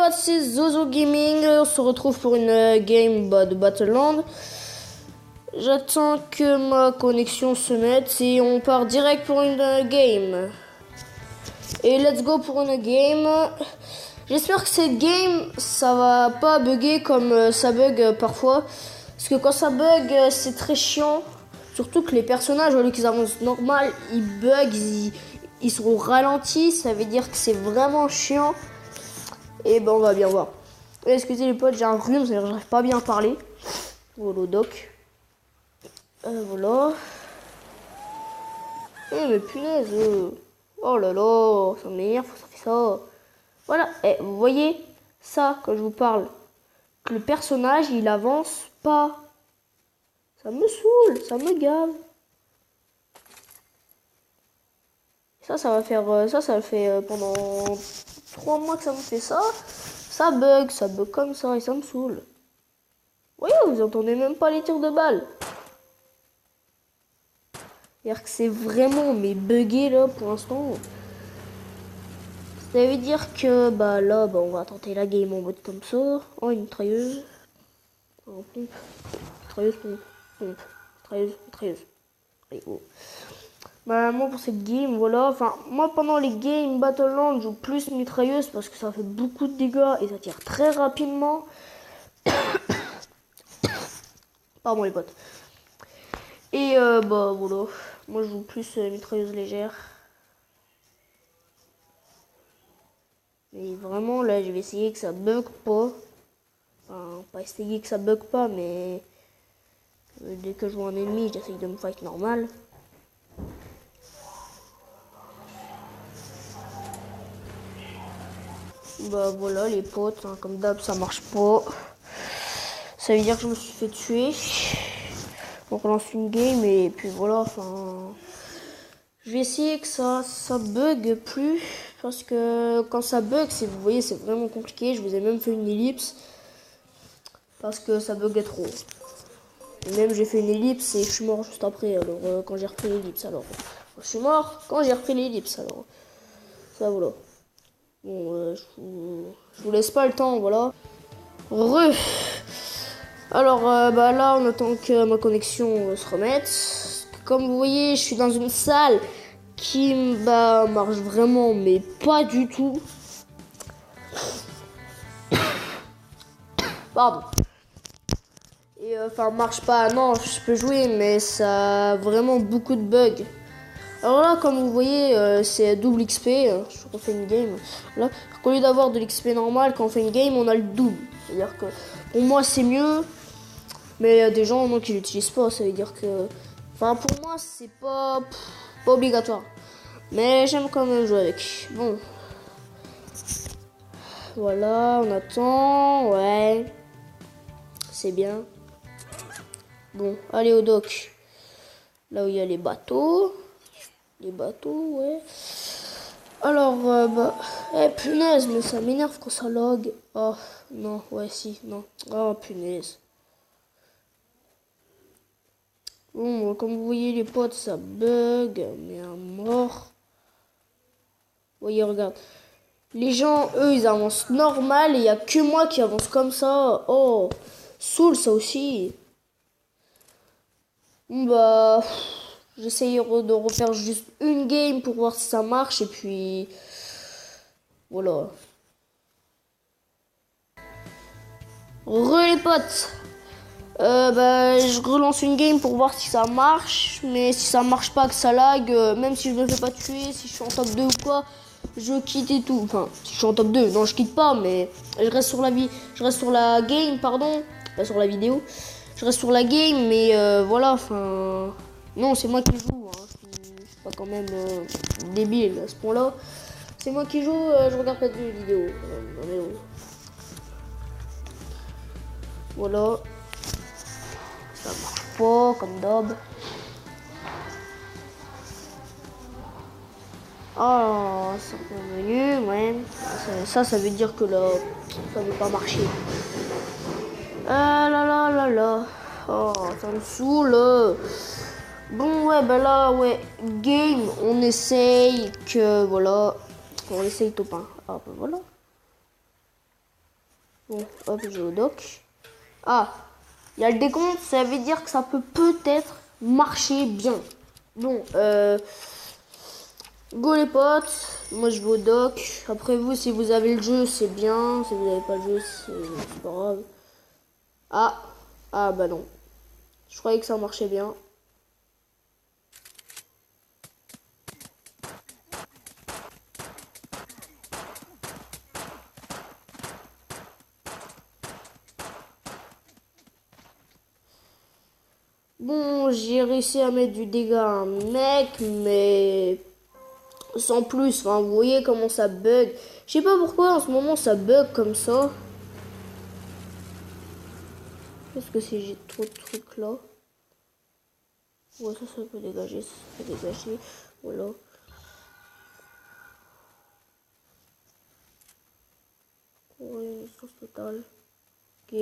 potes, c'est Zozo Gaming. On se retrouve pour une game de Battleland. J'attends que ma connexion se mette et on part direct pour une game. Et let's go pour une game. J'espère que cette game, ça va pas bugger comme ça bug parfois. Parce que quand ça bug, c'est très chiant. Surtout que les personnages, au lieu qu'ils avancent normal, ils bug, ils sont ralentis. Ça veut dire que c'est vraiment chiant. Et ben on va bien voir. Excusez les potes, j'ai un rhume, c'est-à-dire que j'arrive pas bien à parler. Voilà, doc. Voilà. Mais punaise. Oh là là, ça m'énerve, ça fait ça. Voilà, vous voyez ça quand je vous parle. Que le personnage, il avance pas. Ça me saoule, ça me gave. Ça va faire... ça fait pendant 3 mois que ça me fait ça. Ça bug comme ça et ça me saoule. Voyez, vous entendez même pas les tirs de balles. C'est-à-dire que c'est vraiment mais bugué là pour l'instant. Ça veut dire que bah là on va tenter la game en mode comme ça. Oh, une mitrailleuse. Oh, pompe. Mitrailleuse, pompe. Mitrailleuse. Allez, oh. Bah moi pour cette game, voilà. Enfin, moi pendant les games Battleland, je joue plus mitrailleuse parce que ça fait beaucoup de dégâts et ça tire très rapidement. Pardon les potes. Et bah voilà. Moi je joue plus mitrailleuse légère. Mais vraiment là je vais essayer que ça bug pas. Enfin pas essayer que ça bug pas mais dès que je vois un ennemi j'essaye de me fight normal. Bah voilà les potes, hein, comme d'hab ça marche pas. Ça veut dire que je me suis fait tuer. Donc on lance une game et puis voilà, enfin... Je vais essayer que ça bug plus. Parce que quand ça bug, vous voyez, c'est vraiment compliqué. Je vous ai même fait une ellipse. Parce que ça buguait trop. Et même j'ai fait une ellipse et je suis mort juste après. Alors quand j'ai repris l'ellipse, alors... Je suis mort quand j'ai repris l'ellipse, alors... Ça voilà. Bon, je vous laisse pas le temps, voilà. Alors, bah là, on attend que ma connexion se remette. Comme vous voyez, je suis dans une salle qui marche vraiment, mais pas du tout. Pardon. Et enfin, marche pas. Non, je peux jouer, mais ça a vraiment beaucoup de bugs. Alors là, comme vous voyez, c'est double XP. Je refais une game. Là, au lieu d'avoir de l'XP normal, quand on fait une game, on a le double. C'est-à-dire que pour moi, c'est mieux. Mais il y a des gens qui l'utilisent pas. Ça veut dire que... Enfin, pour moi, c'est pas obligatoire. Mais j'aime quand même jouer avec. Bon. Voilà, on attend. Ouais. C'est bien. Bon, allez au dock. Là où il y a les bateaux. Les bateaux, ouais. Alors, punaise, mais ça m'énerve quand ça log. Oh, non, ouais, si, non. Oh, punaise. Bon, comme vous voyez, les potes, ça bug, mais à mort. Vous voyez, regarde. Les gens, eux, ils avancent normal et il n'y a que moi qui avance comme ça. Oh, saoule ça aussi. Bon, bah, j'essaye de refaire juste une game pour voir si ça marche et puis voilà. Les potes. Je relance une game pour voir si ça marche. Mais si ça marche pas, que ça lag, même si je me fais pas tuer, si je suis en top 2 ou quoi, je quitte et tout. Enfin, si je suis en top 2, non, je quitte pas, mais je reste sur la game, pardon. Pas sur la vidéo. Je reste sur la game, mais voilà, enfin... Non, c'est moi qui joue, hein. Je suis pas quand même débile à ce point-là. C'est moi qui joue, je regarde pas de vidéos. Voilà. Ça marche pas, comme d'hab. Oh, ça est revenu, ouais. Ça veut dire que là, ça veut pas marcher. Ah là là là là. Oh, ça me saoule. Bon, ouais, là, ouais. Game, on essaye que, voilà. On essaye top 1. Ah, voilà. Bon, hop, je vais au doc. Ah, il y a le décompte, ça veut dire que ça peut peut-être marcher bien. Bon, go les potes, moi je vais au doc. Après vous, si vous avez le jeu, c'est bien. Si vous n'avez pas le jeu, c'est pas grave. Ah, ah bah non. Je croyais que ça marchait bien. Bon, j'ai réussi à mettre du dégât à un mec, mais sans plus. Enfin, vous voyez comment ça bug. Je sais pas pourquoi en ce moment ça bug comme ça. Est-ce que si j'ai trop de trucs là? Ouais, ça peut dégager, ça peut dégager. Voilà. Ouais, résistance totale. Ok.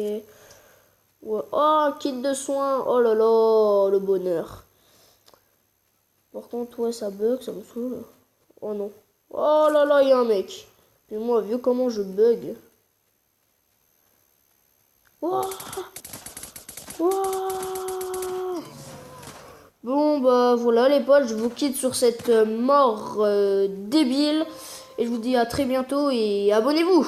Ouais. Oh, kit de soins. Oh là là, le bonheur. Par contre, ouais, ça bug, ça me saoule. Oh non. Oh là là, il y a un mec. Et moi, vu comment je bug. Wow. Wow. Bon, bah voilà les potes, je vous quitte sur cette mort débile. Et je vous dis à très bientôt et abonnez-vous.